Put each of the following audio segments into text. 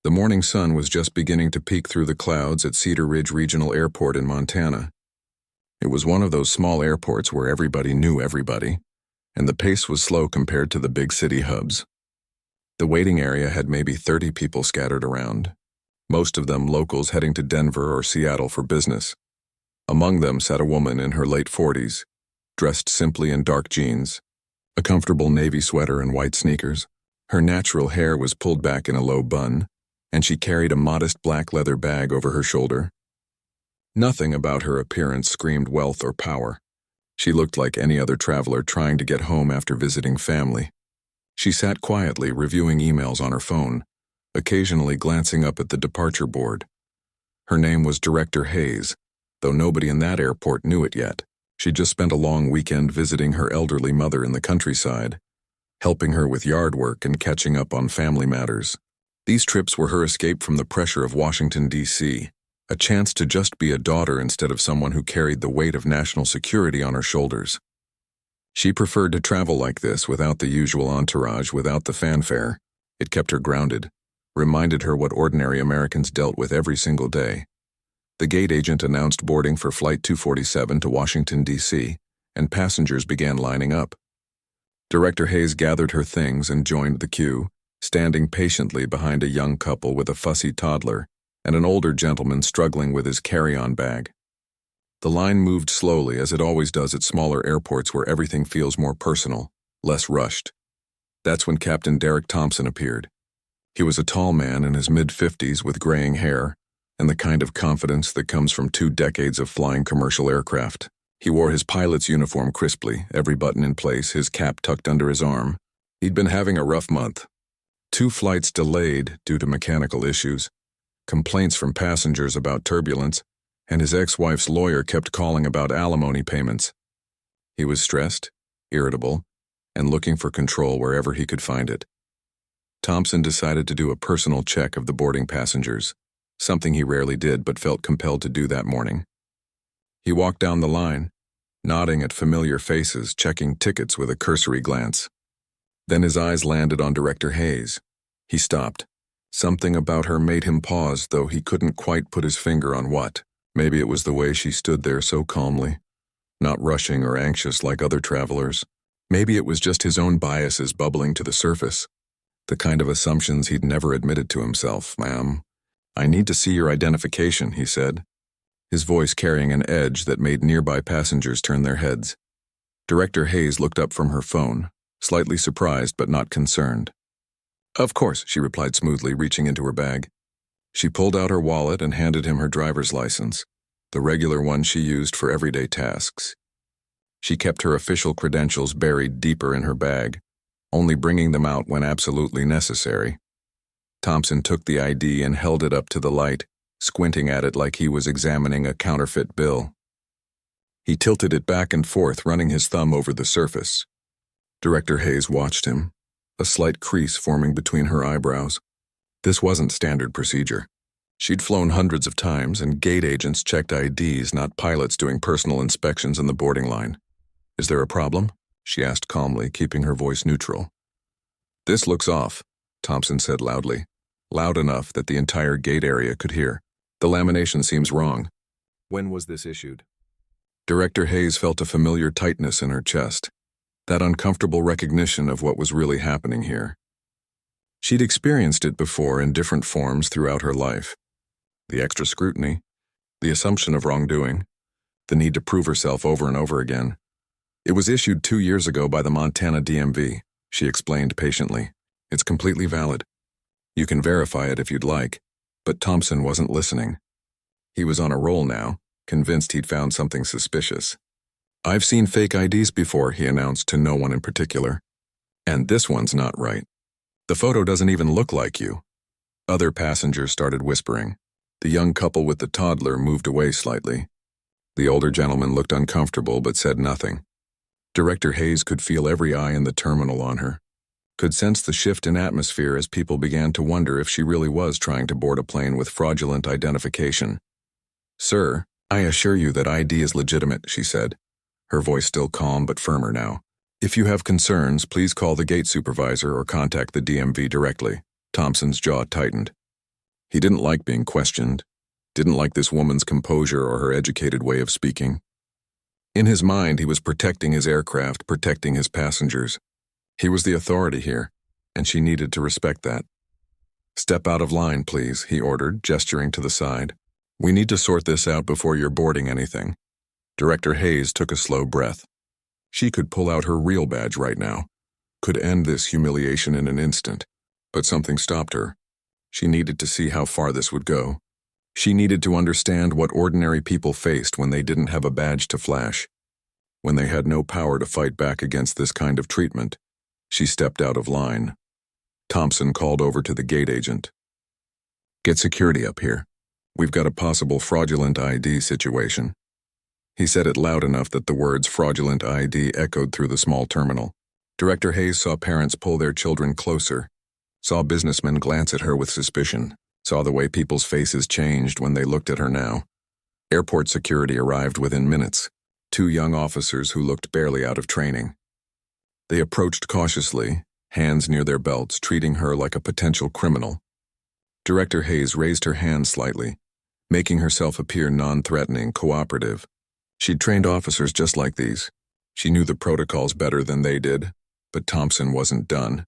The morning sun was just beginning to peek through the clouds at Cedar Ridge Regional Airport in Montana. It was one of those small airports where everybody knew everybody, and the pace was slow compared to the big city hubs. The waiting area had maybe 30 people scattered around, most of them locals heading to Denver or Seattle for business. Among them sat a woman in her late 40s, dressed simply in dark jeans, a comfortable navy sweater and white sneakers. Her natural hair was pulled back in a low bun, and she carried a modest black leather bag over her shoulder. Nothing about her appearance screamed wealth or power. She looked like any other traveler trying to get home after visiting family. She sat quietly reviewing emails on her phone, occasionally glancing up at the departure board. Her name was Director Hayes, though nobody in that airport knew it yet. She'd just spent a long weekend visiting her elderly mother in the countryside, helping her with yard work and catching up on family matters. These trips were her escape from the pressure of Washington, D.C., a chance to just be a daughter instead of someone who carried the weight of national security on her shoulders. She preferred to travel like this without the usual entourage, without the fanfare. It kept her grounded, reminded her what ordinary Americans dealt with every single day. The gate agent announced boarding for Flight 247 to Washington, D.C., and passengers began lining up. Director Hayes gathered her things and joined the queue, standing patiently behind a young couple with a fussy toddler and an older gentleman struggling with his carry-on bag. The line moved slowly, as it always does at smaller airports where everything feels more personal, less rushed. That's when Captain Derek Thompson appeared. He was a tall man in his mid-50s with graying hair, and the kind of confidence that comes from 2 decades of flying commercial aircraft. He wore his pilot's uniform crisply, every button in place, his cap tucked under his arm. He'd been having a rough month. 2 flights delayed due to mechanical issues, complaints from passengers about turbulence, and his ex-wife's lawyer kept calling about alimony payments. He was stressed, irritable, and looking for control wherever he could find it. Thompson decided to do a personal check of the boarding passengers, something he rarely did but felt compelled to do that morning. He walked down the line, nodding at familiar faces, checking tickets with a cursory glance. Then his eyes landed on Director Hayes. He stopped. Something about her made him pause, though he couldn't quite put his finger on what. Maybe it was the way she stood there so calmly, not rushing or anxious like other travelers. Maybe it was just his own biases bubbling to the surface, the kind of assumptions he'd never admitted to himself. "Ma'am, I need to see your identification," he said, his voice carrying an edge that made nearby passengers turn their heads. Director Hayes looked up from her phone, slightly surprised but not concerned. "Of course," she replied smoothly, reaching into her bag. She pulled out her wallet and handed him her driver's license, the regular one she used for everyday tasks. She kept her official credentials buried deeper in her bag, only bringing them out when absolutely necessary. Thompson took the ID and held it up to the light, squinting at it like he was examining a counterfeit bill. He tilted it back and forth, running his thumb over the surface. Director Hayes watched him, a slight crease forming between her eyebrows. This wasn't standard procedure. She'd flown hundreds of times, and gate agents checked IDs, not pilots doing personal inspections in the boarding line. "Is there a problem?" she asked calmly, keeping her voice neutral. "This looks off," Thompson said loudly, loud enough that the entire gate area could hear. "The lamination seems wrong." "When was this issued?" Director Hayes felt a familiar tightness in her chest, that uncomfortable recognition of what was really happening here. She'd experienced it before in different forms throughout her life. The extra scrutiny, the assumption of wrongdoing, the need to prove herself over and over again. "It was issued 2 years ago by the Montana DMV, she explained patiently. "It's completely valid. You can verify it if you'd like." But Thompson wasn't listening. He was on a roll now, convinced he'd found something suspicious. "I've seen fake IDs before," he announced to no one in particular. "And this one's not right. The photo doesn't even look like you." Other passengers started whispering. The young couple with the toddler moved away slightly. The older gentleman looked uncomfortable but said nothing. Director Hayes could feel every eye in the terminal on her, could sense the shift in atmosphere as people began to wonder if she really was trying to board a plane with fraudulent identification. "Sir, I assure you that ID is legitimate," she said, her voice still calm but firmer now. "If you have concerns, please call the gate supervisor or contact the DMV directly." Thompson's jaw tightened. He didn't like being questioned, didn't like this woman's composure or her educated way of speaking. In his mind, he was protecting his aircraft, protecting his passengers. He was the authority here, and she needed to respect that. "Step out of line, please," he ordered, gesturing to the side. "We need to sort this out before you're boarding anything." Director Hayes took a slow breath. She could pull out her real badge right now, could end this humiliation in an instant, but something stopped her. She needed to see how far this would go. She needed to understand what ordinary people faced when they didn't have a badge to flash, when they had no power to fight back against this kind of treatment. She stepped out of line. Thompson called over to the gate agent. "Get security up here. We've got a possible fraudulent ID situation." He said it loud enough that the words fraudulent ID echoed through the small terminal. Director Hayes saw parents pull their children closer, saw businessmen glance at her with suspicion, saw the way people's faces changed when they looked at her now. Airport security arrived within minutes, 2 young officers who looked barely out of training. They approached cautiously, hands near their belts, treating her like a potential criminal. Director Hayes raised her hand slightly, making herself appear non-threatening, cooperative. She'd trained officers just like these. She knew the protocols better than they did, but Thompson wasn't done.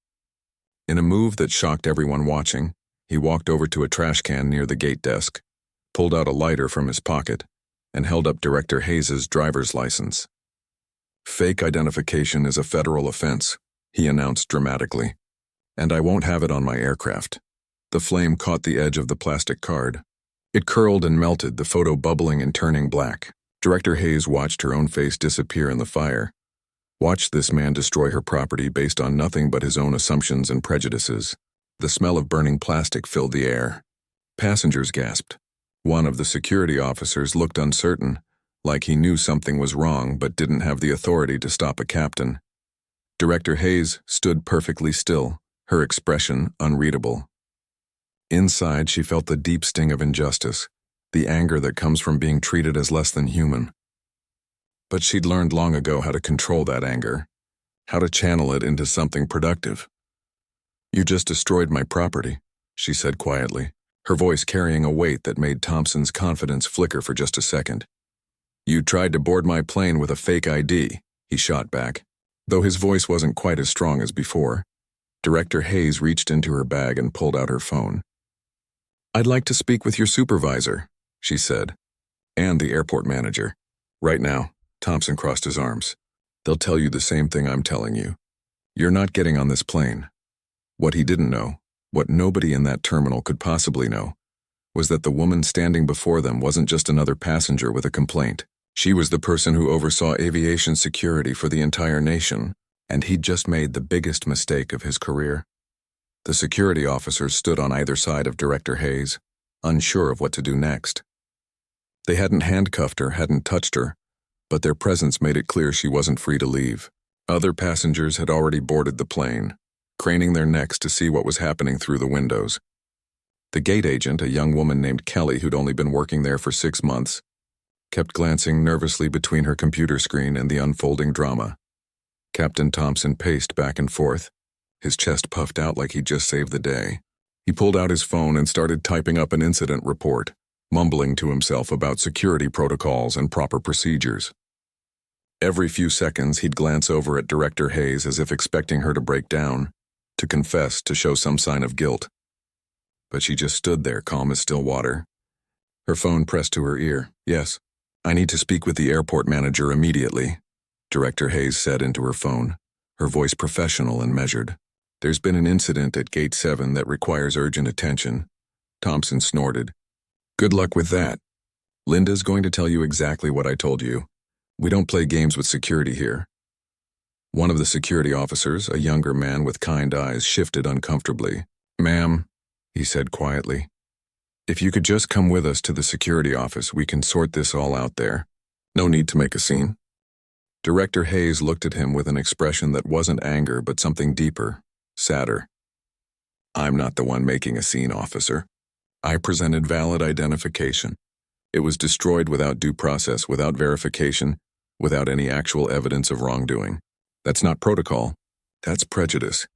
In a move that shocked everyone watching, he walked over to a trash can near the gate desk, pulled out a lighter from his pocket, and held up Director Hayes's driver's license. "Fake identification is a federal offense," he announced dramatically, "and I won't have it on my aircraft." The flame caught the edge of the plastic card. It curled and melted, the photo bubbling and turning black. Director Hayes watched her own face disappear in the fire, watched this man destroy her property based on nothing but his own assumptions and prejudices. The smell of burning plastic filled the air. Passengers gasped. One of the security officers looked uncertain, like he knew something was wrong but didn't have the authority to stop a captain. Director Hayes stood perfectly still, her expression unreadable. Inside, she felt the deep sting of injustice, the anger that comes from being treated as less than human. But she'd learned long ago how to control that anger, how to channel it into something productive. "You just destroyed my property," she said quietly, her voice carrying a weight that made Thompson's confidence flicker for just a second. "You tried to board my plane with a fake ID," he shot back, though his voice wasn't quite as strong as before. Director Hayes reached into her bag and pulled out her phone. "I'd like to speak with your supervisor," she said, "and the airport manager. Right now." Thompson crossed his arms. "They'll tell you the same thing I'm telling you. You're not getting on this plane." What he didn't know, what nobody in that terminal could possibly know, was that the woman standing before them wasn't just another passenger with a complaint. She was the person who oversaw aviation security for the entire nation, and he'd just made the biggest mistake of his career. The security officers stood on either side of Director Hayes, unsure of what to do next. They hadn't handcuffed her, hadn't touched her, but their presence made it clear she wasn't free to leave. Other passengers had already boarded the plane, craning their necks to see what was happening through the windows. The gate agent, a young woman named Kelly who'd only been working there for 6 months, kept glancing nervously between her computer screen and the unfolding drama. Captain Thompson paced back and forth, his chest puffed out like he'd just saved the day. He pulled out his phone and started typing up an incident report, mumbling to himself about security protocols and proper procedures. Every few seconds, he'd glance over at Director Hayes as if expecting her to break down, to confess, to show some sign of guilt. But she just stood there, calm as still water, her phone pressed to her ear. "Yes, I need to speak with the airport manager immediately," Director Hayes said into her phone, her voice professional and measured. "There's been an incident at Gate 7 that requires urgent attention." Thompson snorted. "Good luck with that. Linda's going to tell you exactly what I told you. We don't play games with security here." One of the security officers, a younger man with kind eyes, shifted uncomfortably. "Ma'am," he said quietly, "if you could just come with us to the security office, we can sort this all out there. No need to make a scene." Director Hayes looked at him with an expression that wasn't anger but something deeper, sadder. "I'm not the one making a scene, officer. I presented valid identification. It was destroyed without due process, without verification, without any actual evidence of wrongdoing. That's not protocol. That's prejudice."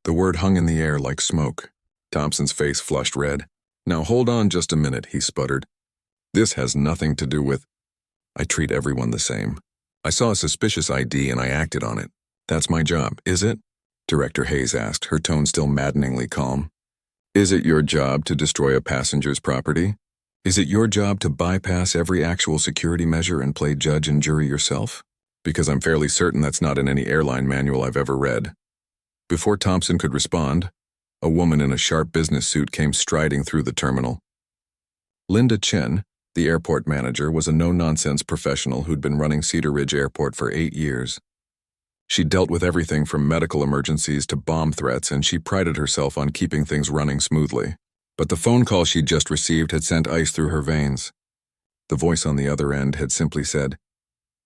The word hung in the air like smoke. Thompson's face flushed red. Now hold on just a minute, he sputtered. This has nothing to do with... I treat everyone the same. I saw a suspicious ID and I acted on it. That's my job, is it? Director Hayes asked, her tone still maddeningly calm. Is it your job to destroy a passenger's property? Is it your job to bypass every actual security measure and play judge and jury yourself? Because I'm fairly certain that's not in any airline manual I've ever read. Before Thompson could respond, a woman in a sharp business suit came striding through the terminal. Linda Chen, the airport manager, was a no-nonsense professional who'd been running Cedar Ridge Airport for 8 years. She dealt with everything from medical emergencies to bomb threats, and she prided herself on keeping things running smoothly. But the phone call she'd just received had sent ice through her veins. The voice on the other end had simply said,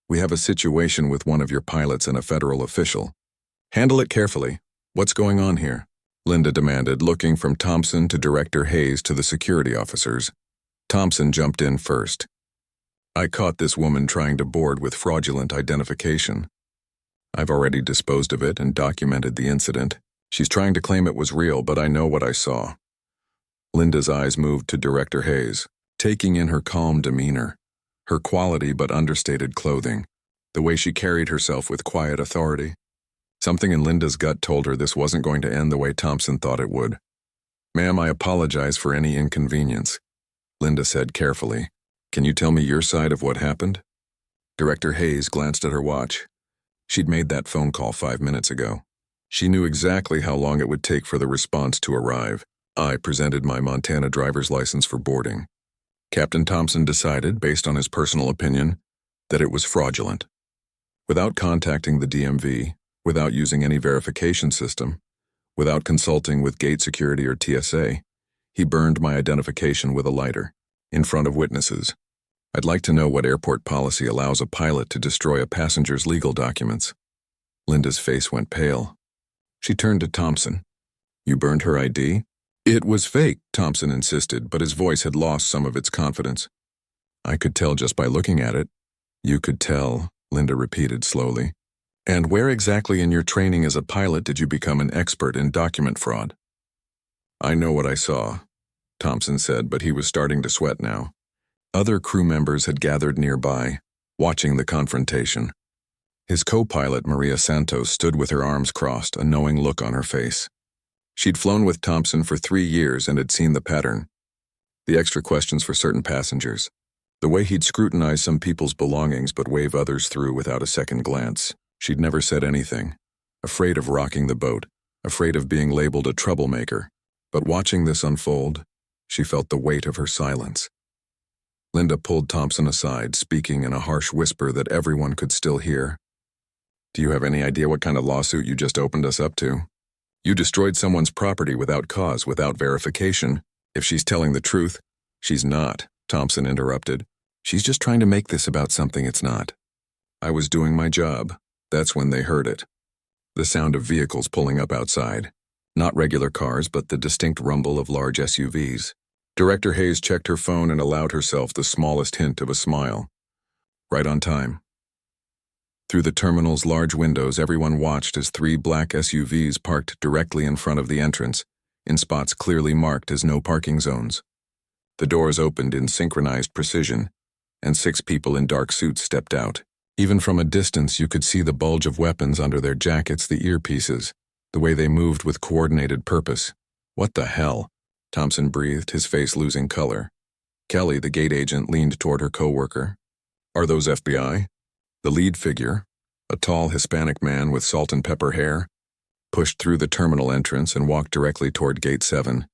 "We have a situation with one of your pilots and a federal official. Handle it carefully. What's going on here?" Linda demanded, looking from Thompson to Director Hayes to the security officers. Thompson jumped in first. "I caught this woman trying to board with fraudulent identification. I've already disposed of it and documented the incident. She's trying to claim it was real, but I know what I saw." Linda's eyes moved to Director Hayes, taking in her calm demeanor, her quality but understated clothing, the way she carried herself with quiet authority. Something in Linda's gut told her this wasn't going to end the way Thompson thought it would. "Ma'am, I apologize for any inconvenience," Linda said carefully. "Can you tell me your side of what happened?" Director Hayes glanced at her watch. She'd made that phone call 5 minutes ago. She knew exactly how long it would take for the response to arrive. I presented my Montana driver's license for boarding. Captain Thompson decided, based on his personal opinion, that it was fraudulent. Without contacting the DMV, without using any verification system, without consulting with gate security or TSA, he burned my identification with a lighter, in front of witnesses. I'd like to know what airport policy allows a pilot to destroy a passenger's legal documents. Linda's face went pale. She turned to Thompson. "You burned her ID?" "It was fake," Thompson insisted, but his voice had lost some of its confidence. "I could tell just by looking at it." "You could tell," Linda repeated slowly. "And where exactly in your training as a pilot did you become an expert in document fraud?" "I know what I saw," Thompson said, but he was starting to sweat now. Other crew members had gathered nearby, watching the confrontation. His co-pilot, Maria Santos, stood with her arms crossed, a knowing look on her face. She'd flown with Thompson for 3 years and had seen the pattern. The extra questions for certain passengers. The way he'd scrutinize some people's belongings but wave others through without a second glance. She'd never said anything, afraid of rocking the boat, afraid of being labeled a troublemaker. But watching this unfold, she felt the weight of her silence. Linda pulled Thompson aside, speaking in a harsh whisper that everyone could still hear. "Do you have any idea what kind of lawsuit you just opened us up to? You destroyed someone's property without cause, without verification. If she's telling the truth..." "She's not," Thompson interrupted. "She's just trying to make this about something it's not." "I was doing my job." That's when they heard it. The sound of vehicles pulling up outside. Not regular cars, but the distinct rumble of large SUVs. Director Hayes checked her phone and allowed herself the smallest hint of a smile. Right on time. Through the terminal's large windows, everyone watched as 3 black SUVs parked directly in front of the entrance, in spots clearly marked as no parking zones. The doors opened in synchronized precision, and 6 people in dark suits stepped out. Even from a distance, you could see the bulge of weapons under their jackets, the earpieces, the way they moved with coordinated purpose. "What the hell?" Thompson breathed, his face losing color. Kelly, the gate agent, leaned toward her coworker. "Are those FBI?" The lead figure, a tall Hispanic man with salt and pepper hair, pushed through the terminal entrance and walked directly toward Gate 7.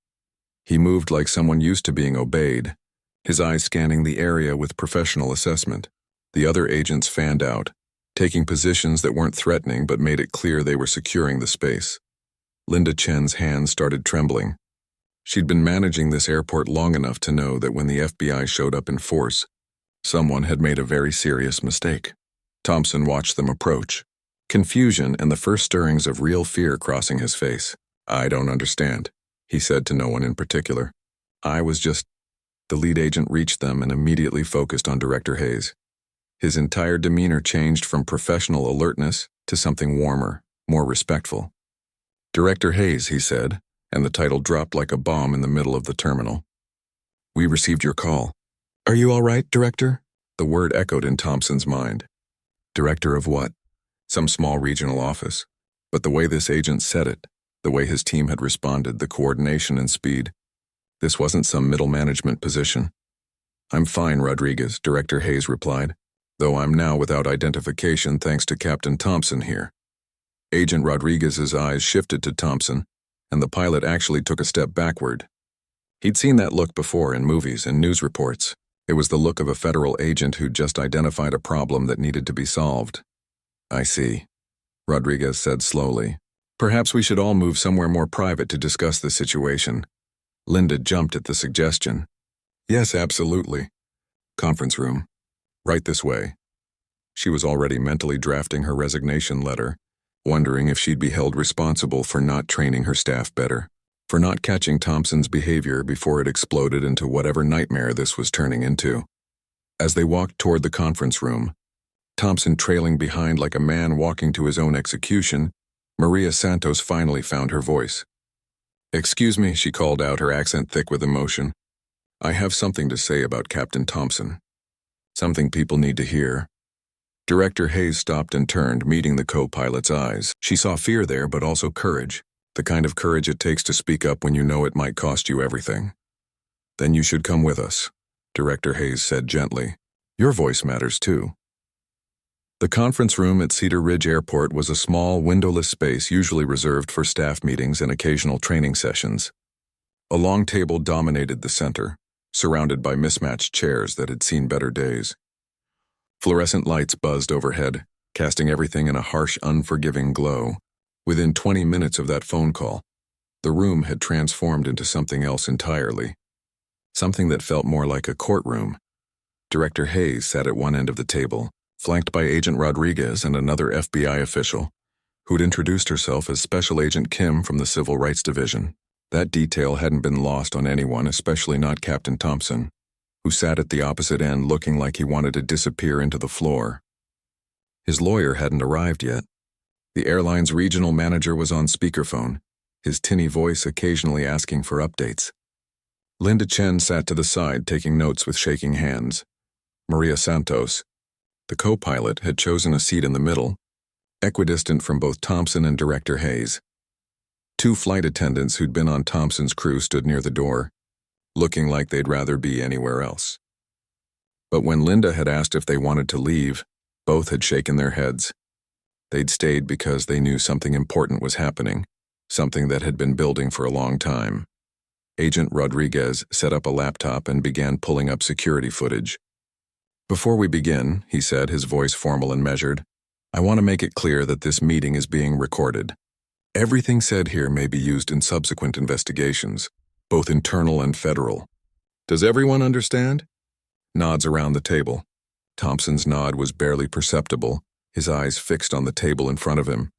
He moved like someone used to being obeyed, his eyes scanning the area with professional assessment. The other agents fanned out, taking positions that weren't threatening but made it clear they were securing the space. Linda Chen's hands started trembling. She'd been managing this airport long enough to know that when the FBI showed up in force, someone had made a very serious mistake. Thompson watched them approach, confusion and the first stirrings of real fear crossing his face. "I don't understand," he said to no one in particular. "I was just..." The lead agent reached them and immediately focused on Director Hayes. His entire demeanor changed from professional alertness to something warmer, more respectful. "Director Hayes," he said, and the title dropped like a bomb in the middle of the terminal. We received your call. Are you all right, Director? The word echoed in Thompson's mind. Director of what? Some small regional office. But the way this agent said it, the way his team had responded, the coordination and speed. This wasn't some middle management position. I'm fine, Rodriguez, Director Hayes replied, though I'm now without identification thanks to Captain Thompson here. Agent Rodriguez's eyes shifted to Thompson, and the pilot actually took a step backward. He'd seen that look before in movies and news reports. It was the look of a federal agent who'd just identified a problem that needed to be solved. I see, Rodriguez said slowly. Perhaps we should all move somewhere more private to discuss the situation. Linda jumped at the suggestion. Yes, absolutely. Conference room. Right this way. She was already mentally drafting her resignation letter, wondering if she'd be held responsible for not training her staff better, for not catching Thompson's behavior before it exploded into whatever nightmare this was turning into. As they walked toward the conference room, Thompson trailing behind like a man walking to his own execution, Maria Santos finally found her voice. Excuse me, she called out, her accent thick with emotion. I have something to say about Captain Thompson. Something people need to hear. Director Hayes stopped and turned, meeting the co-pilot's eyes. She saw fear there, but also courage, the kind of courage it takes to speak up when you know it might cost you everything. Then you should come with us, Director Hayes said gently. Your voice matters too. The conference room at Cedar Ridge Airport was a small, windowless space usually reserved for staff meetings and occasional training sessions. A long table dominated the center, surrounded by mismatched chairs that had seen better days. Fluorescent lights buzzed overhead, casting everything in a harsh, unforgiving glow. Within 20 minutes of that phone call, the room had transformed into something else entirely. Something that felt more like a courtroom. Director Hayes sat at one end of the table, flanked by Agent Rodriguez and another FBI official, who'd introduced herself as Special Agent Kim from the Civil Rights Division. That detail hadn't been lost on anyone, especially not Captain Thompson, who sat at the opposite end looking like he wanted to disappear into the floor. His lawyer hadn't arrived yet. The airline's regional manager was on speakerphone, his tinny voice occasionally asking for updates. Linda Chen sat to the side taking notes with shaking hands. Maria Santos, the co-pilot, had chosen a seat in the middle, equidistant from both Thompson and Director Hayes. Two flight attendants who'd been on Thompson's crew stood near the door, looking like they'd rather be anywhere else. But when Linda had asked if they wanted to leave, both had shaken their heads. They'd stayed because they knew something important was happening, something that had been building for a long time. Agent Rodriguez set up a laptop and began pulling up security footage. Before we begin, he said, his voice formal and measured, I want to make it clear that this meeting is being recorded. Everything said here may be used in subsequent investigations, both internal and federal. Does everyone understand? Nods around the table. Thompson's nod was barely perceptible, his eyes fixed on the table in front of him.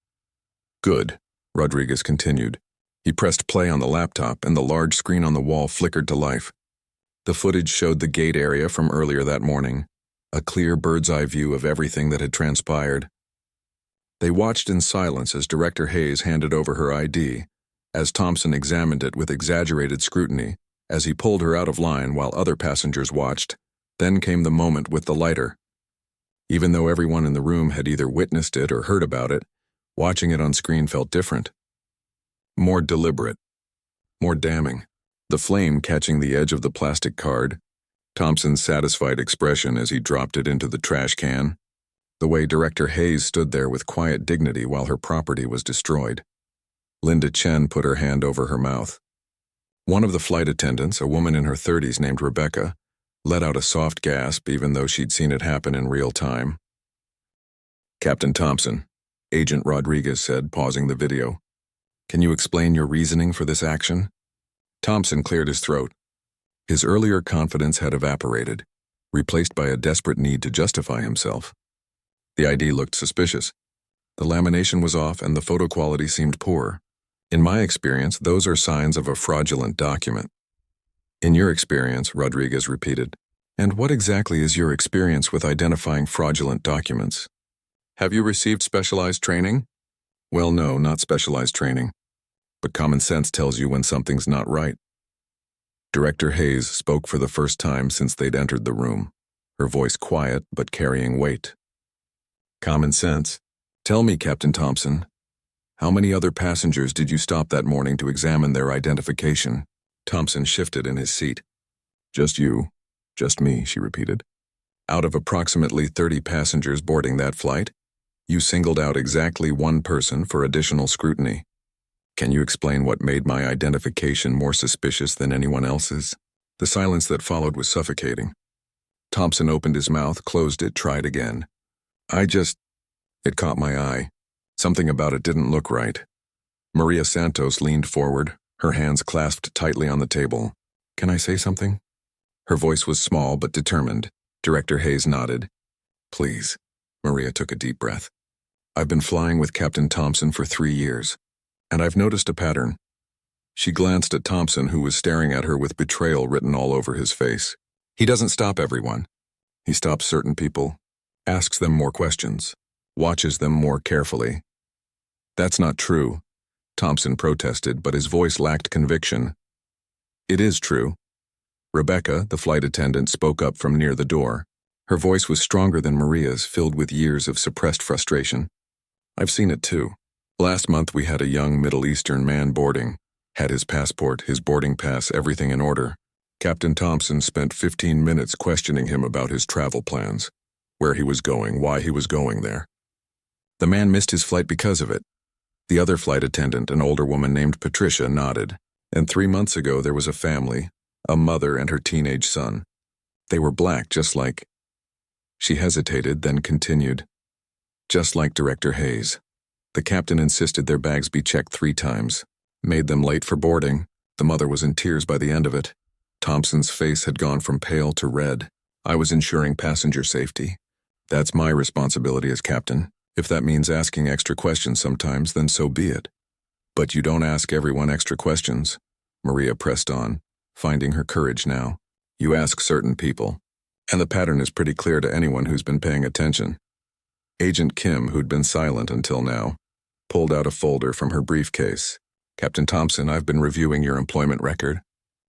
Good, Rodriguez continued. He pressed play on the laptop and the large screen on the wall flickered to life. The footage showed the gate area from earlier that morning, a clear bird's-eye view of everything that had transpired. They watched in silence as Director Hayes handed over her ID, as Thompson examined it with exaggerated scrutiny, as he pulled her out of line while other passengers watched. Then came the moment with the lighter. Even though everyone in the room had either witnessed it or heard about it, watching it on screen felt different. More deliberate. More damning. The flame catching the edge of the plastic card, Thompson's satisfied expression as he dropped it into the trash can, the way Director Hayes stood there with quiet dignity while her property was destroyed. Linda Chen put her hand over her mouth. One of the flight attendants, a woman in her 30s named Rebecca, let out a soft gasp even though she'd seen it happen in real time. Captain Thompson, Agent Rodriguez said, pausing the video. Can you explain your reasoning for this action? Thompson cleared his throat. His earlier confidence had evaporated, replaced by a desperate need to justify himself. The ID looked suspicious. The lamination was off and the photo quality seemed poor. In my experience, those are signs of a fraudulent document. In your experience, Rodriguez repeated. And what exactly is your experience with identifying fraudulent documents? Have you received specialized training? Well, no, not specialized training. But common sense tells you when something's not right. Director Hayes spoke for the first time since they'd entered the room, her voice quiet but carrying weight. Common sense. Tell me, Captain Thompson, how many other passengers did you stop that morning to examine their identification? Thompson shifted in his seat. Just you. Just me, she repeated. Out of approximately 30 passengers boarding that flight, you singled out exactly one person for additional scrutiny. Can you explain what made my identification more suspicious than anyone else's? The silence that followed was suffocating. Thompson opened his mouth, closed it, tried again. It caught my eye. Something about it didn't look right. Maria Santos leaned forward, her hands clasped tightly on the table. Can I say something? Her voice was small but determined. Director Hayes nodded. Please. Maria took a deep breath. I've been flying with Captain Thompson for 3 years, and I've noticed a pattern. She glanced at Thompson, who was staring at her with betrayal written all over his face. He doesn't stop everyone. He stops certain people, asks them more questions, watches them more carefully. That's not true, Thompson protested, but his voice lacked conviction. It is true. Rebecca, the flight attendant, spoke up from near the door. Her voice was stronger than Maria's, filled with years of suppressed frustration. I've seen it too. Last month we had a young Middle Eastern man boarding. Had his passport, his boarding pass, everything in order. Captain Thompson spent 15 minutes questioning him about his travel plans, where he was going, why he was going there. The man missed his flight because of it. The other flight attendant, an older woman named Patricia, nodded. And 3 months ago there was a family, a mother and her teenage son. They were black, just like... She hesitated, then continued. Just like Director Hayes. The captain insisted their bags be checked 3 times. Made them late for boarding. The mother was in tears by the end of it. Thompson's face had gone from pale to red. I was ensuring passenger safety. That's my responsibility as captain. If that means asking extra questions sometimes, then so be it. But you don't ask everyone extra questions. Maria pressed on, finding her courage now. You ask certain people. And the pattern is pretty clear to anyone who's been paying attention. Agent Kim, who'd been silent until now, pulled out a folder from her briefcase. Captain Thompson, I've been reviewing your employment record.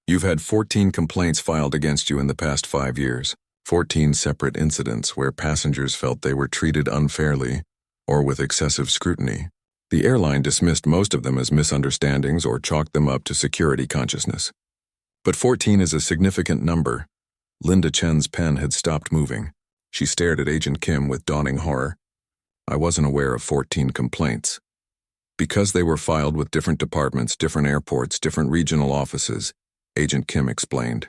You've had 14 complaints filed against you in the past 5 years. 14 separate incidents where passengers felt they were treated unfairly or with excessive scrutiny. The airline dismissed most of them as misunderstandings or chalked them up to security consciousness. But 14 is a significant number. Linda Chen's pen had stopped moving. She stared at Agent Kim with dawning horror. I wasn't aware of 14 complaints. Because they were filed with different departments, different airports, different regional offices, Agent Kim explained.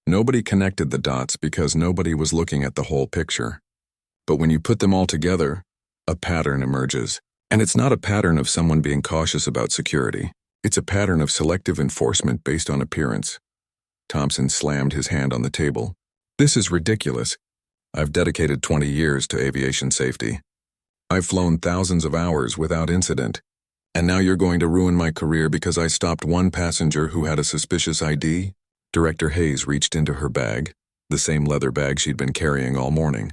Nobody connected the dots because nobody was looking at the whole picture. But when you put them all together, a pattern emerges. And it's not a pattern of someone being cautious about security. It's a pattern of selective enforcement based on appearance. Thompson slammed his hand on the table. This is ridiculous. I've dedicated 20 years to aviation safety. I've flown thousands of hours without incident. And now you're going to ruin my career because I stopped one passenger who had a suspicious ID? Director Hayes reached into her bag, the same leather bag she'd been carrying all morning.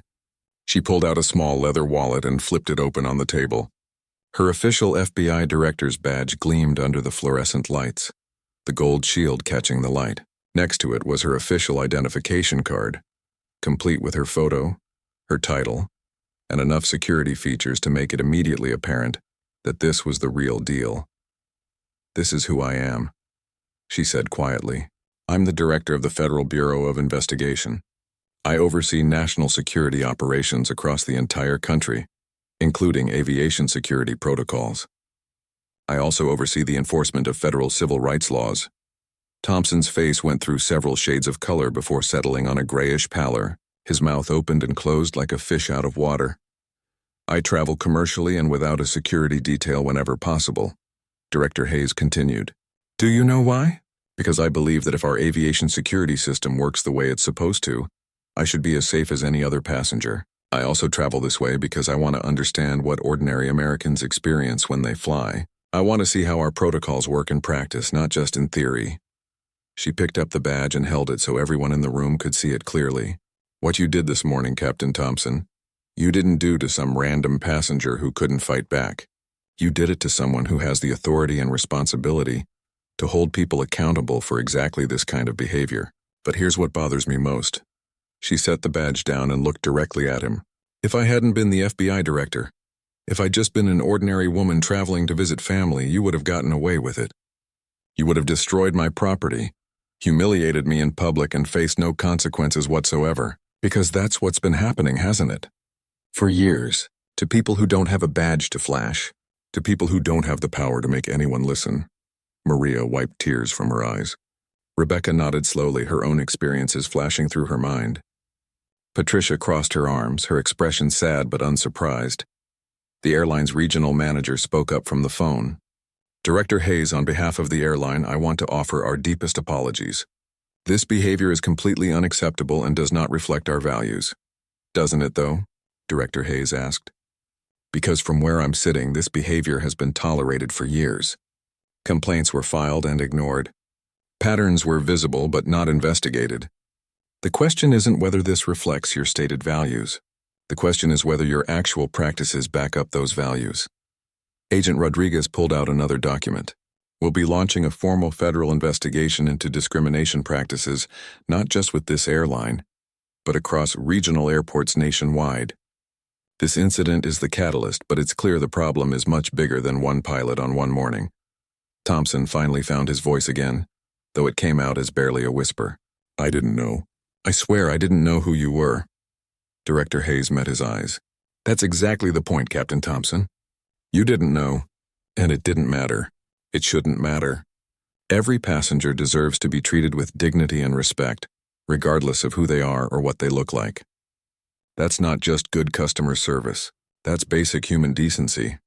She pulled out a small leather wallet and flipped it open on the table. Her official FBI director's badge gleamed under the fluorescent lights, the gold shield catching the light. Next to it was her official identification card, complete with her photo, her title, and enough security features to make it immediately apparent that this was the real deal. This is who I am, she said quietly. I'm the director of the Federal Bureau of Investigation. I oversee national security operations across the entire country, including aviation security protocols. I also oversee the enforcement of federal civil rights laws. Thompson's face went through several shades of color before settling on a grayish pallor. His mouth opened and closed like a fish out of water. I travel commercially and without a security detail whenever possible, Director Hayes continued. Do you know why? Because I believe that if our aviation security system works the way it's supposed to, I should be as safe as any other passenger. I also travel this way because I want to understand what ordinary Americans experience when they fly. I want to see how our protocols work in practice, not just in theory. She picked up the badge and held it so everyone in the room could see it clearly. What you did this morning, Captain Thompson, you didn't do to some random passenger who couldn't fight back. You did it to someone who has the authority and responsibility to hold people accountable for exactly this kind of behavior. But here's what bothers me most. She set the badge down and looked directly at him. If I hadn't been the FBI director, if I'd just been an ordinary woman traveling to visit family, you would have gotten away with it. You would have destroyed my property, humiliated me in public, and faced no consequences whatsoever. Because that's what's been happening, hasn't it? For years, to people who don't have a badge to flash, to people who don't have the power to make anyone listen. Maria wiped tears from her eyes. Rebecca nodded slowly, her own experiences flashing through her mind. Patricia crossed her arms, her expression sad but unsurprised. The airline's regional manager spoke up from the phone. Director Hayes, on behalf of the airline, I want to offer our deepest apologies. This behavior is completely unacceptable and does not reflect our values. Doesn't it, though? Director Hayes asked. Because from where I'm sitting, this behavior has been tolerated for years. Complaints were filed and ignored. Patterns were visible but not investigated. The question isn't whether this reflects your stated values. The question is whether your actual practices back up those values. Agent Rodriguez pulled out another document. We'll be launching a formal federal investigation into discrimination practices, not just with this airline, but across regional airports nationwide. This incident is the catalyst, but it's clear the problem is much bigger than one pilot on one morning. Thompson finally found his voice again, though it came out as barely a whisper. I didn't know. I swear I didn't know who you were. Director Hayes met his eyes. That's exactly the point, Captain Thompson. You didn't know, and it didn't matter. It shouldn't matter. Every passenger deserves to be treated with dignity and respect, regardless of who they are or what they look like. That's not just good customer service. That's basic human decency.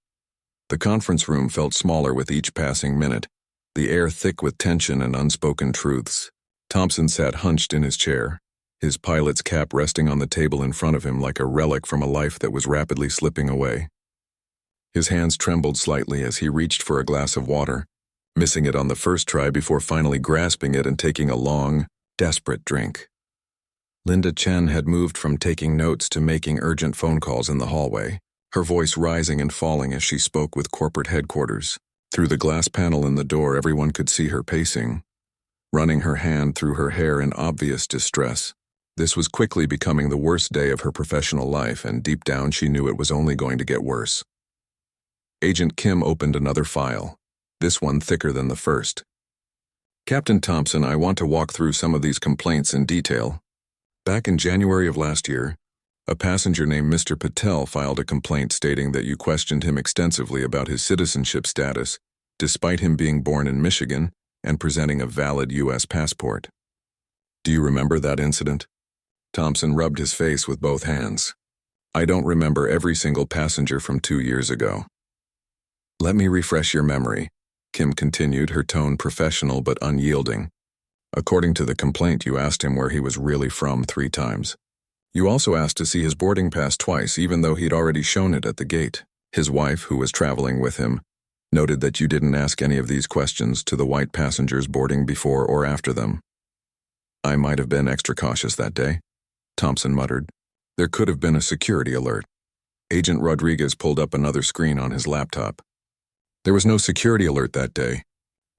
The conference room felt smaller with each passing minute, the air thick with tension and unspoken truths. Thompson sat hunched in his chair, his pilot's cap resting on the table in front of him like a relic from a life that was rapidly slipping away. His hands trembled slightly as he reached for a glass of water, missing it on the first try before finally grasping it and taking a long, desperate drink. Linda Chen had moved from taking notes to making urgent phone calls in the hallway, her voice rising and falling as she spoke with corporate headquarters. Through the glass panel in the door, everyone could see her pacing, running her hand through her hair in obvious distress. This was quickly becoming the worst day of her professional life, and deep down she knew it was only going to get worse. Agent Kim opened another file, this one thicker than the first. Captain Thompson, I want to walk through some of these complaints in detail. Back in January of last year, a passenger named Mr. Patel filed a complaint stating that you questioned him extensively about his citizenship status, despite him being born in Michigan and presenting a valid U.S. passport. Do you remember that incident? Thompson rubbed his face with both hands. I don't remember every single passenger from 2 years ago. Let me refresh your memory, Kim continued, her tone professional but unyielding. According to the complaint, you asked him where he was really from 3 times. You also asked to see his boarding pass twice, even though he'd already shown it at the gate. His wife, who was traveling with him, noted that you didn't ask any of these questions to the white passengers boarding before or after them. I might have been extra cautious that day, Thompson muttered. There could have been a security alert. Agent Rodriguez pulled up another screen on his laptop. There was no security alert that day.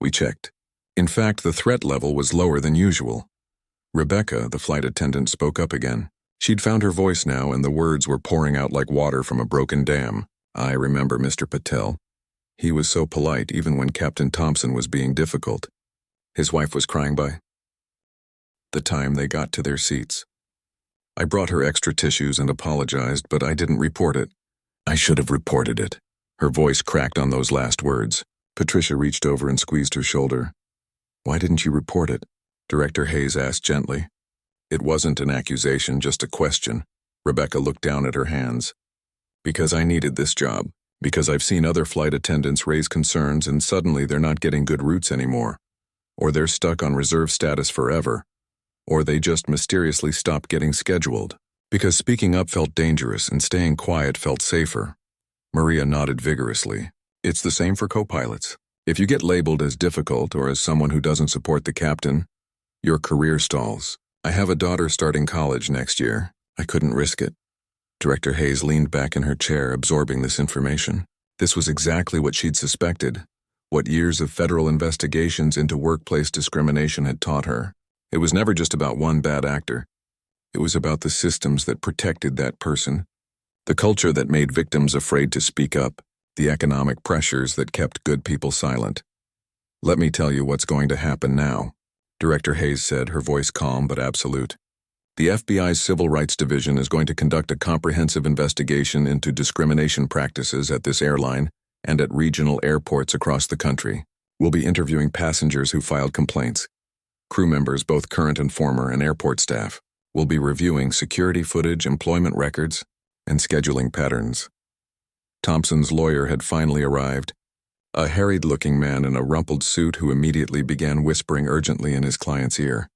We checked. In fact, the threat level was lower than usual. Rebecca, the flight attendant, spoke up again. She'd found her voice now, and the words were pouring out like water from a broken dam. I remember Mr. Patel. He was so polite even when Captain Thompson was being difficult. His wife was crying by the time they got to their seats. I brought her extra tissues and apologized, but I didn't report it. I should have reported it. Her voice cracked on those last words. Patricia reached over and squeezed her shoulder. Why didn't you report it? Director Hayes asked gently. It wasn't an accusation, just a question. Rebecca looked down at her hands. Because I needed this job. Because I've seen other flight attendants raise concerns and suddenly they're not getting good routes anymore. Or they're stuck on reserve status forever. Or they just mysteriously stopped getting scheduled. Because speaking up felt dangerous and staying quiet felt safer. Maria nodded vigorously. It's the same for co-pilots. If you get labeled as difficult or as someone who doesn't support the captain, your career stalls. I have a daughter starting college next year. I couldn't risk it. Director Hayes leaned back in her chair, absorbing this information. This was exactly what she'd suspected. what years of federal investigations into workplace discrimination had taught her. It was never just about one bad actor. It was about the systems that protected that person, the culture that made victims afraid to speak up, the economic pressures that kept good people silent. "Let me tell you what's going to happen now," Director Hayes said, her voice calm but absolute. "The FBI's Civil Rights Division is going to conduct a comprehensive investigation into discrimination practices at this airline and at regional airports across the country. We'll be interviewing passengers who filed complaints, crew members, both current and former, and airport staff. We'll be reviewing security footage, employment records, and scheduling patterns." Thompson's lawyer had finally arrived, a harried-looking man in a rumpled suit who immediately began whispering urgently in his client's ear.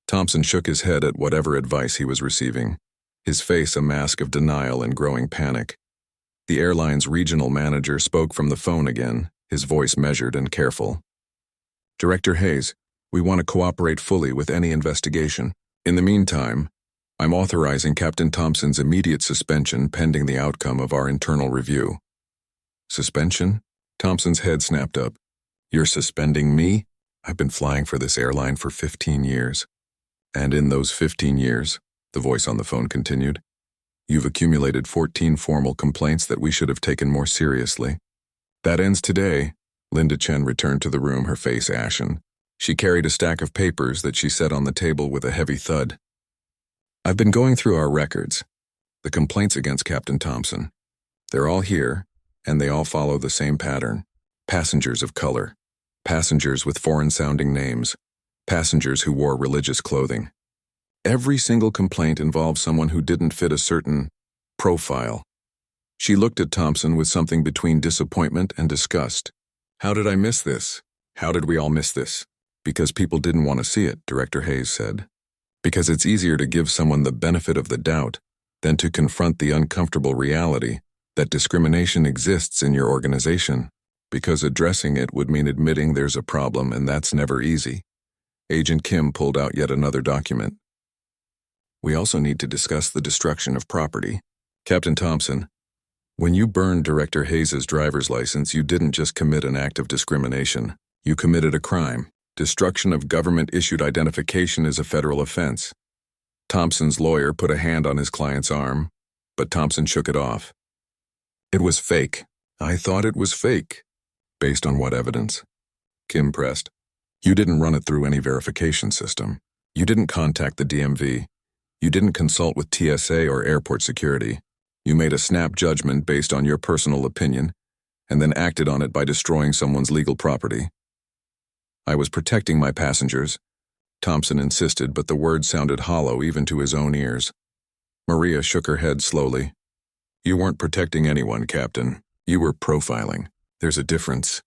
Thompson shook his head at whatever advice he was receiving, his face a mask of denial and growing panic. The airline's regional manager spoke from the phone again, his voice measured and careful. "Director Hayes, we want to cooperate fully with any investigation. In the meantime, I'm authorizing Captain Thompson's immediate suspension pending the outcome of our internal review." "Suspension?" Thompson's head snapped up. "You're suspending me? I've been flying for this airline for 15 years. And in those 15 years, the voice on the phone continued, you've accumulated 14 formal complaints that we should have taken more seriously. That ends today." Linda Chen returned to the room, her face ashen. She carried a stack of papers that she set on the table with a heavy thud. "I've been going through our records, the complaints against Captain Thompson. They're all here, and they all follow the same pattern. Passengers of color, passengers with foreign-sounding names, passengers who wore religious clothing. Every single complaint involved someone who didn't fit a certain profile." She looked at Thompson with something between disappointment and disgust. "How did I miss this? How did we all miss this?" "Because people didn't want to see it," Director Hayes said. "Because it's easier to give someone the benefit of the doubt than to confront the uncomfortable reality that discrimination exists in your organization. Because addressing it would mean admitting there's a problem, and that's never easy." Agent Kim pulled out yet another document. "We also need to discuss the destruction of property. Captain Thompson, when you burned Director Hayes' driver's license, you didn't just commit an act of discrimination. You committed a crime. Destruction of government-issued identification is a federal offense." Thompson's lawyer put a hand on his client's arm, but Thompson shook it off. "It was fake. I thought it was fake." "Based on what evidence?" Kim pressed. "You didn't run it through any verification system. You didn't contact the DMV. You didn't consult with TSA or airport security. You made a snap judgment based on your personal opinion, and then acted on it by destroying someone's legal property." "I was protecting my passengers," Thompson insisted, but the words sounded hollow even to his own ears. Maria shook her head slowly. "You weren't protecting anyone, Captain. You were profiling. There's a difference."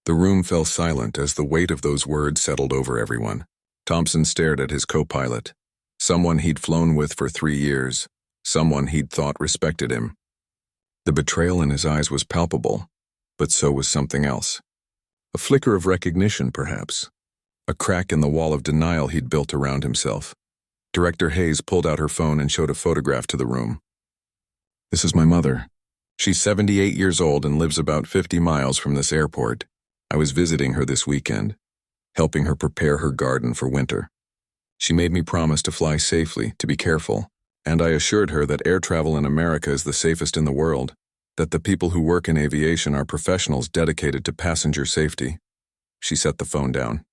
The room fell silent as the weight of those words settled over everyone. Thompson stared at his co-pilot, someone he'd flown with for 3 years, someone he'd thought respected him. The betrayal in his eyes was palpable, but so was something else. A flicker of recognition, perhaps. A crack in the wall of denial he'd built around himself. Director Hayes pulled out her phone and showed a photograph to the room. "This is my mother. She's 78 years old and lives about 50 miles from this airport. I was visiting her this weekend, helping her prepare her garden for winter. She made me promise to fly safely, to be careful, and I assured her that air travel in America is the safest in the world, that the people who work in aviation are professionals dedicated to passenger safety." She set the phone down.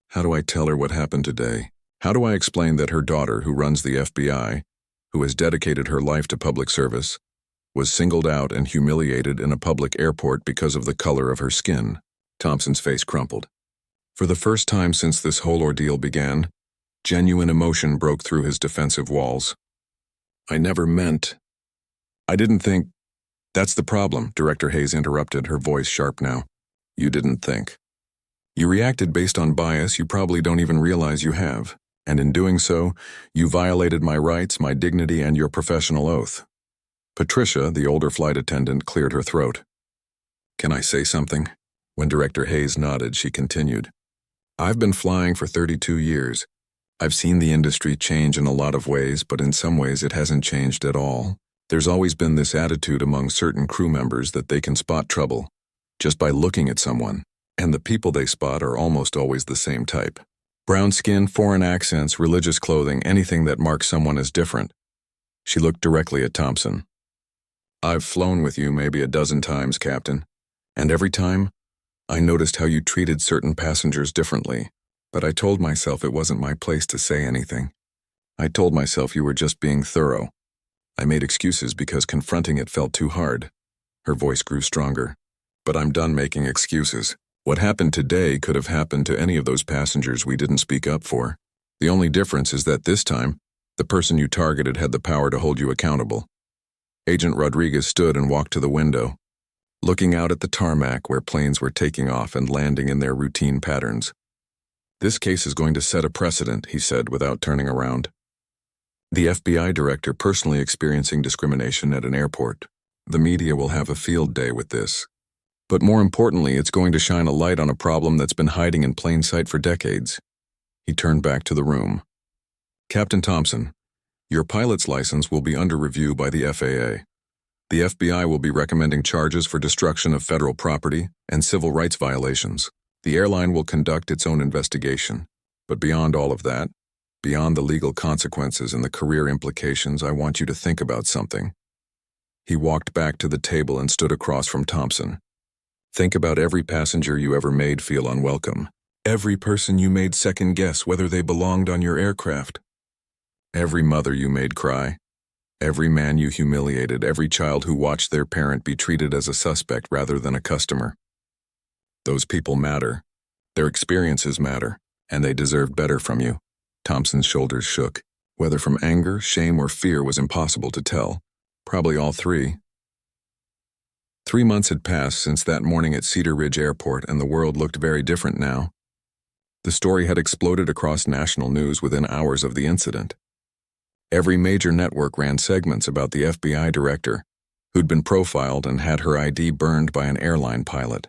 "How do I tell her what happened today? How do I explain that her daughter, who runs the FBI, who has dedicated her life to public service, was singled out and humiliated in a public airport because of the color of her skin?" Thompson's face crumpled. For the first time since this whole ordeal began, genuine emotion broke through his defensive walls. "I never meant. I didn't think." "That's the problem," Director Hayes interrupted, her voice sharp now. "You didn't think. You reacted based on bias you probably don't even realize you have, and in doing so, you violated my rights, my dignity, and your professional oath." Patricia, the older flight attendant, cleared her throat. "Can I say something?" When Director Hayes nodded, she continued. "I've been flying for 32 years. I've seen the industry change in a lot of ways, but in some ways it hasn't changed at all. There's always been this attitude among certain crew members that they can spot trouble, just by looking at someone, and the people they spot are almost always the same type. Brown skin, foreign accents, religious clothing, anything that marks someone as different. She looked directly at Thompson. "I've flown with you maybe a dozen times, Captain, and every time, I noticed how you treated certain passengers differently, but I told myself it wasn't my place to say anything. I told myself you were just being thorough. I made excuses because confronting it felt too hard." Her voice grew stronger. "But I'm done making excuses. What happened today could have happened to any of those passengers we didn't speak up for. The only difference is that this time, the person you targeted had the power to hold you accountable." Agent Rodriguez stood and walked to the window, looking out at the tarmac where planes were taking off and landing in their routine patterns. "This case is going to set a precedent," he said without turning around. "The FBI director personally experiencing discrimination at an airport. The media will have a field day with this. But more importantly, it's going to shine a light on a problem that's been hiding in plain sight for decades." He turned back to the room. "Captain Thompson, your pilot's license will be under review by the FAA. The FBI will be recommending charges for destruction of federal property and civil rights violations. The airline will conduct its own investigation. But beyond all of that, beyond the legal consequences and the career implications, I want you to think about something." He walked back to the table and stood across from Thompson. "Think about every passenger you ever made feel unwelcome. Every person you made second guess whether they belonged on your aircraft. Every mother you made cry. Every man you humiliated. Every child who watched their parent be treated as a suspect rather than a customer. Those people matter. Their experiences matter, and they deserve better from you." Thompson's shoulders shook. Whether from anger, shame, or fear was impossible to tell. Probably all three. 3 months had passed since that morning at Cedar Ridge Airport, and the world looked very different now. The story had exploded across national news within hours of the incident. Every major network ran segments about the FBI director, who'd been profiled and had her ID burned by an airline pilot.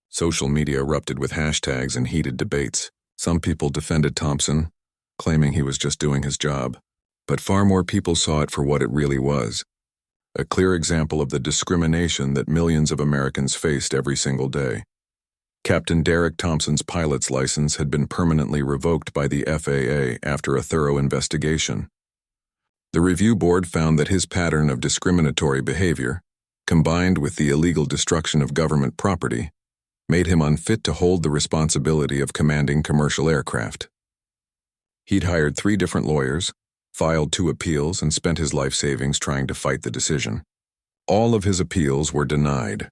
Social media erupted with hashtags and heated debates. Some people defended Thompson, claiming he was just doing his job, but far more people saw it for what it really was. A clear example of the discrimination that millions of Americans faced every single day. Captain Derek Thompson's pilot's license had been permanently revoked by the FAA after a thorough investigation. The review board found that his pattern of discriminatory behavior, combined with the illegal destruction of government property, made him unfit to hold the responsibility of commanding commercial aircraft. He'd hired 3 different lawyers, filed 2 appeals, and spent his life savings trying to fight the decision. All of his appeals were denied.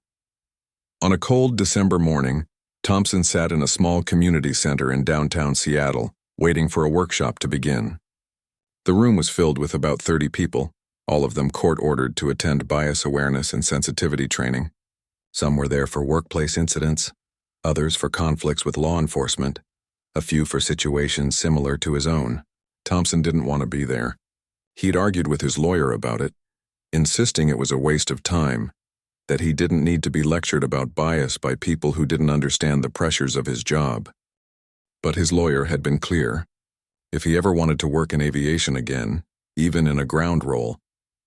On a cold December morning, Thompson sat in a small community center in downtown Seattle, waiting for a workshop to begin. The room was filled with about 30 people, all of them court-ordered to attend bias awareness and sensitivity training. Some were there for workplace incidents, others for conflicts with law enforcement, a few for situations similar to his own. Thompson didn't want to be there. He'd argued with his lawyer about it, insisting it was a waste of time, that he didn't need to be lectured about bias by people who didn't understand the pressures of his job. But his lawyer had been clear. If he ever wanted to work in aviation again, even in a ground role,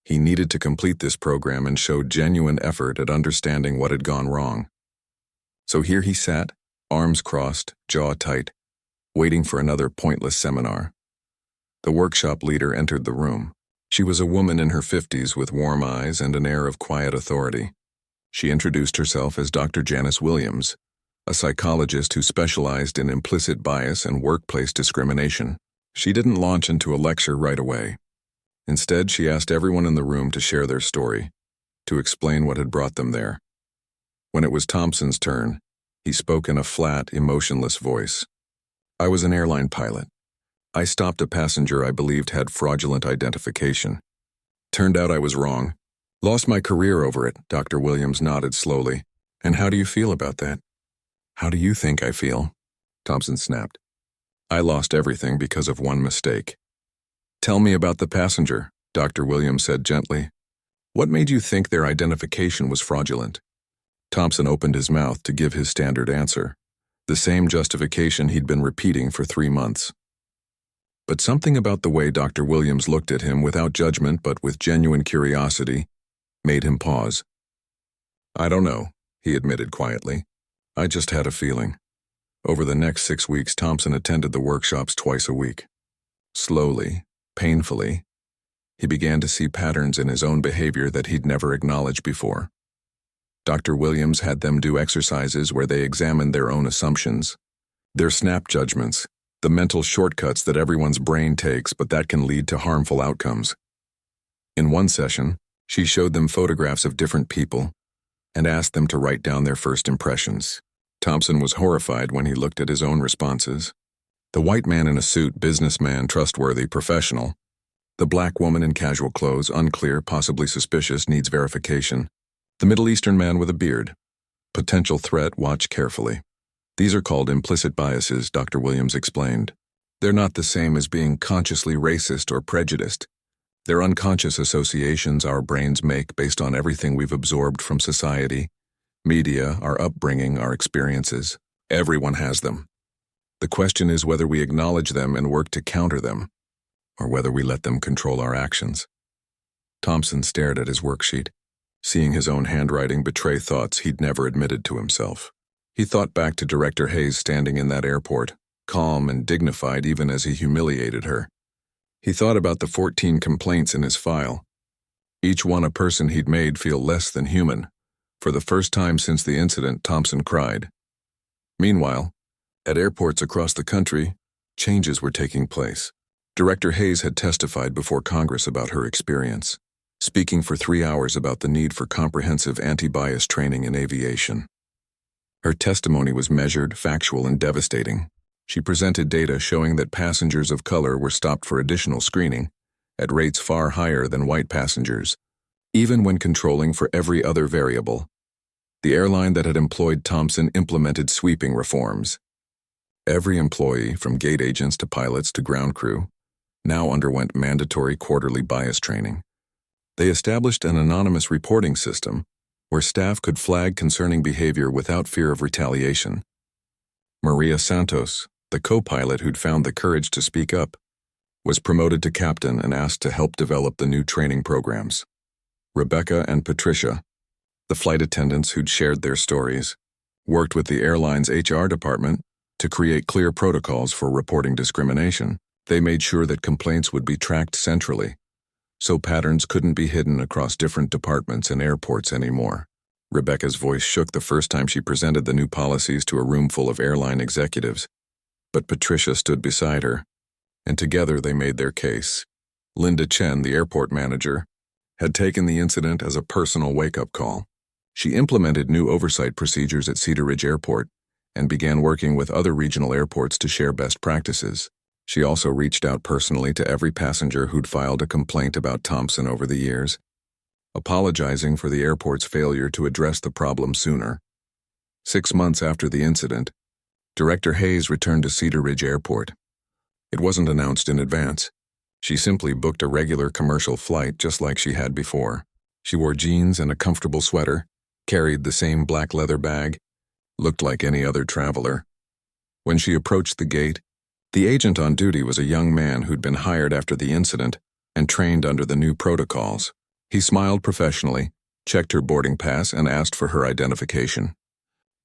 he needed to complete this program and show genuine effort at understanding what had gone wrong. So here he sat, arms crossed, jaw tight, waiting for another pointless seminar. The workshop leader entered the room. She was a woman in her 50s with warm eyes and an air of quiet authority. She introduced herself as Dr. Janice Williams, a psychologist who specialized in implicit bias and workplace discrimination. She didn't launch into a lecture right away. Instead, she asked everyone in the room to share their story, to explain what had brought them there. When it was Thompson's turn, he spoke in a flat, emotionless voice. "I was an airline pilot. I stopped a passenger I believed had fraudulent identification. Turned out I was wrong. Lost my career over it." Dr. Williams nodded slowly. "And how do you feel about that?" "How do you think I feel?" Thompson snapped. "I lost everything because of one mistake." "Tell me about the passenger," Dr. Williams said gently. "What made you think their identification was fraudulent?" Thompson opened his mouth to give his standard answer, the same justification he'd been repeating for 3 months. But something about the way Dr. Williams looked at him without judgment but with genuine curiosity made him pause. "I don't know," he admitted quietly. I just had a feeling. Over the next 6 weeks, Thompson attended the workshops twice a week. Slowly, painfully, he began to see patterns in his own behavior that he'd never acknowledged before. Dr. Williams had them do exercises where they examined their own assumptions, their snap judgments, the mental shortcuts that everyone's brain takes but that can lead to harmful outcomes. In one session, she showed them photographs of different people and asked them to write down their first impressions. Thompson was horrified when he looked at his own responses. The white man in a suit, businessman, trustworthy, professional. The black woman in casual clothes, unclear, possibly suspicious, needs verification. The Middle Eastern man with a beard. Potential threat, watch carefully. These are called implicit biases, Dr. Williams explained. They're not the same as being consciously racist or prejudiced. They're unconscious associations our brains make based on everything we've absorbed from society, media, our upbringing, our experiences. Everyone has them. The question is whether we acknowledge them and work to counter them, or whether we let them control our actions. Thompson stared at his worksheet, seeing his own handwriting betray thoughts he'd never admitted to himself. He thought back to Director Hayes standing in that airport, calm and dignified even as he humiliated her. He thought about the 14 complaints in his file, each one a person he'd made feel less than human. For the first time since the incident, Thompson cried. Meanwhile, at airports across the country, changes were taking place. Director Hayes had testified before Congress about her experience, speaking for 3 hours about the need for comprehensive anti-bias training in aviation. Her testimony was measured, factual, and devastating. She presented data showing that passengers of color were stopped for additional screening at rates far higher than white passengers, even when controlling for every other variable. The airline that had employed Thompson implemented sweeping reforms. Every employee, from gate agents to pilots to ground crew, now underwent mandatory quarterly bias training. They established an anonymous reporting system where staff could flag concerning behavior without fear of retaliation. Maria Santos, the co-pilot who'd found the courage to speak up, was promoted to captain and asked to help develop the new training programs. Rebecca and Patricia, the flight attendants who'd shared their stories, worked with the airline's HR department to create clear protocols for reporting discrimination. They made sure that complaints would be tracked centrally, so patterns couldn't be hidden across different departments and airports anymore. Rebecca's voice shook the first time she presented the new policies to a room full of airline executives, but Patricia stood beside her, and together they made their case. Linda Chen, the airport manager, had taken the incident as a personal wake-up call. She implemented new oversight procedures at Cedar Ridge Airport and began working with other regional airports to share best practices. She also reached out personally to every passenger who'd filed a complaint about Thompson over the years, apologizing for the airport's failure to address the problem sooner. 6 months after the incident, Director Hayes returned to Cedar Ridge Airport. It wasn't announced in advance. She simply booked a regular commercial flight just like she had before. She wore jeans and a comfortable sweater, carried the same black leather bag, looked like any other traveler. When she approached the gate, the agent on duty was a young man who'd been hired after the incident and trained under the new protocols. He smiled professionally, checked her boarding pass, and asked for her identification.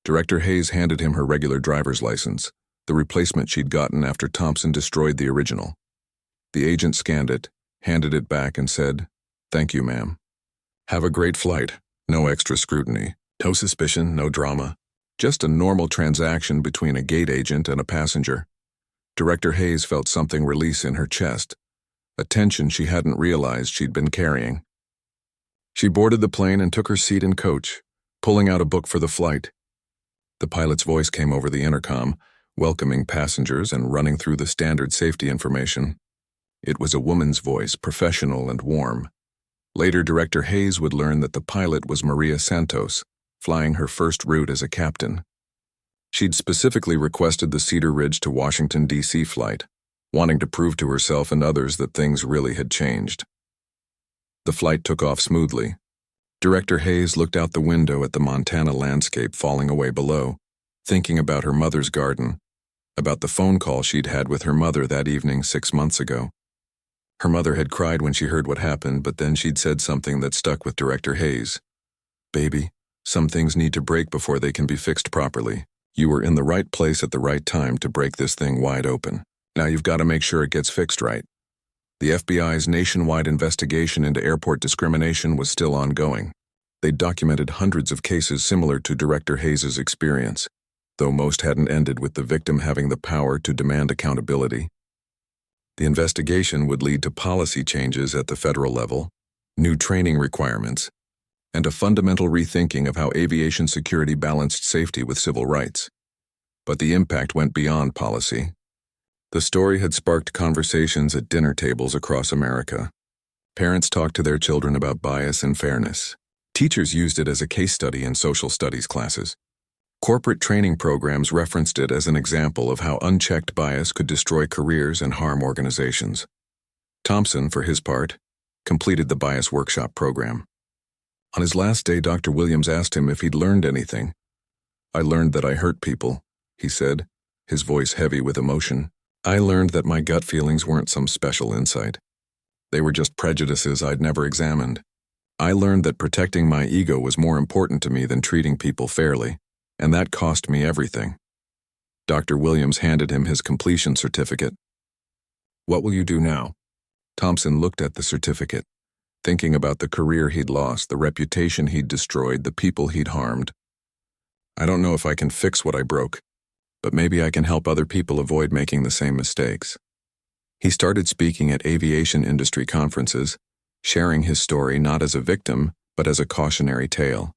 Director Hayes handed him her regular driver's license, the replacement she'd gotten after Thompson destroyed the original. The agent scanned it, handed it back, and said, "Thank you, ma'am. Have a great flight. No extra scrutiny. No suspicion, no drama. Just a normal transaction between a gate agent and a passenger." Director Hayes felt something release in her chest, a tension she hadn't realized she'd been carrying. She boarded the plane and took her seat in coach, pulling out a book for the flight. The pilot's voice came over the intercom, welcoming passengers and running through the standard safety information. It was a woman's voice, professional and warm. Later, Director Hayes would learn that the pilot was Maria Santos, flying her first route as a captain. She'd specifically requested the Cedar Ridge to Washington, D.C. flight, wanting to prove to herself and others that things really had changed. The flight took off smoothly. Director Hayes looked out the window at the Montana landscape falling away below, thinking about her mother's garden, about the phone call she'd had with her mother that evening 6 months ago. Her mother had cried when she heard what happened, but then she'd said something that stuck with Director Hayes. "Baby, Some things need to break before they can be fixed properly. You were in the right place at the right time to break this thing wide open. Now you've got to make sure it gets fixed right. The FBI's nationwide investigation into airport discrimination was still ongoing. They documented hundreds of cases similar to Director Hayes's experience, though most hadn't ended with the victim having the power to demand accountability. The investigation would lead to policy changes at the federal level, new training requirements, and a fundamental rethinking of how aviation security balanced safety with civil rights. But the impact went beyond policy. The story had sparked conversations at dinner tables across America. Parents talked to their children about bias and fairness. Teachers used it as a case study in social studies classes. Corporate training programs referenced it as an example of how unchecked bias could destroy careers and harm organizations. Thompson, for his part, completed the bias workshop program. On his last day, Dr. Williams asked him if he'd learned anything. "I learned that I hurt people," he said, his voice heavy with emotion. "I learned that my gut feelings weren't some special insight. They were just prejudices I'd never examined. I learned that protecting my ego was more important to me than treating people fairly, and that cost me everything." Dr. Williams handed him his completion certificate. "What will you do now?" Thompson looked at the certificate, thinking about the career he'd lost, the reputation he'd destroyed, the people he'd harmed. "I don't know if I can fix what I broke, but maybe I can help other people avoid making the same mistakes." He started speaking at aviation industry conferences, sharing his story not as a victim, but as a cautionary tale.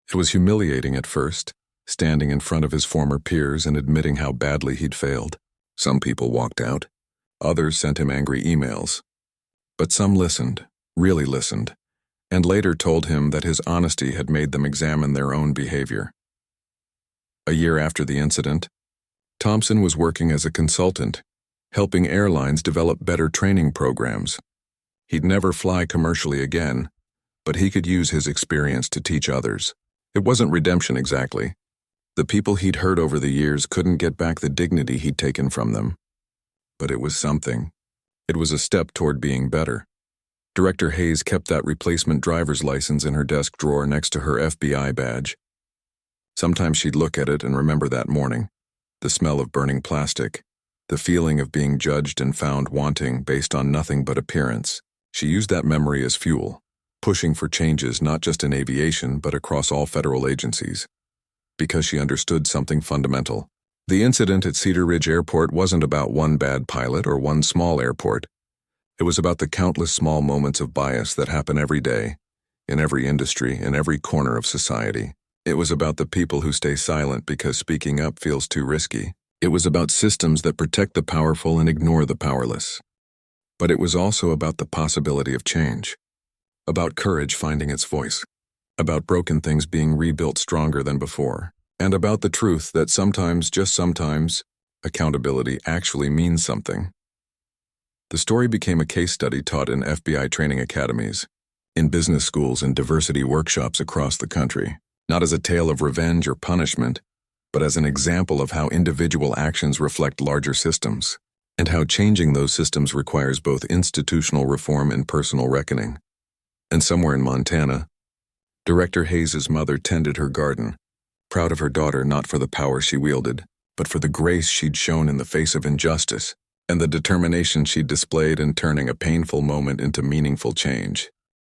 It was humiliating at first, standing in front of his former peers and admitting how badly he'd failed. Some people walked out. Others sent him angry emails. But some listened, really listened, and later told him that his honesty had made them examine their own behavior. A year after the incident, Thompson was working as a consultant, helping airlines develop better training programs. He'd never fly commercially again, but he could use his experience to teach others. It wasn't redemption exactly. The people he'd hurt over the years couldn't get back the dignity he'd taken from them. But it was something. It was a step toward being better. Director Hayes kept that replacement driver's license in her desk drawer next to her FBI badge. Sometimes she'd look at it and remember that morning, the smell of burning plastic, the feeling of being judged and found wanting based on nothing but appearance. She used that memory as fuel, pushing for changes not just in aviation but across all federal agencies. Because she understood something fundamental. The incident at Cedar Ridge Airport wasn't about one bad pilot or one small airport. It was about the countless small moments of bias that happen every day, in every industry, in every corner of society. It was about the people who stay silent because speaking up feels too risky. It was about systems that protect the powerful and ignore the powerless. But it was also about the possibility of change, about courage finding its voice, about broken things being rebuilt stronger than before, and about the truth that sometimes, just sometimes, accountability actually means something. The story became a case study taught in FBI training academies, in business schools and diversity workshops across the country, not as a tale of revenge or punishment, but as an example of how individual actions reflect larger systems, and how changing those systems requires both institutional reform and personal reckoning. And somewhere in Montana, Director Hayes's mother tended her garden, proud of her daughter not for the power she wielded, but for the grace she'd shown in the face of injustice, and the determination she'd displayed in turning a painful moment into meaningful change.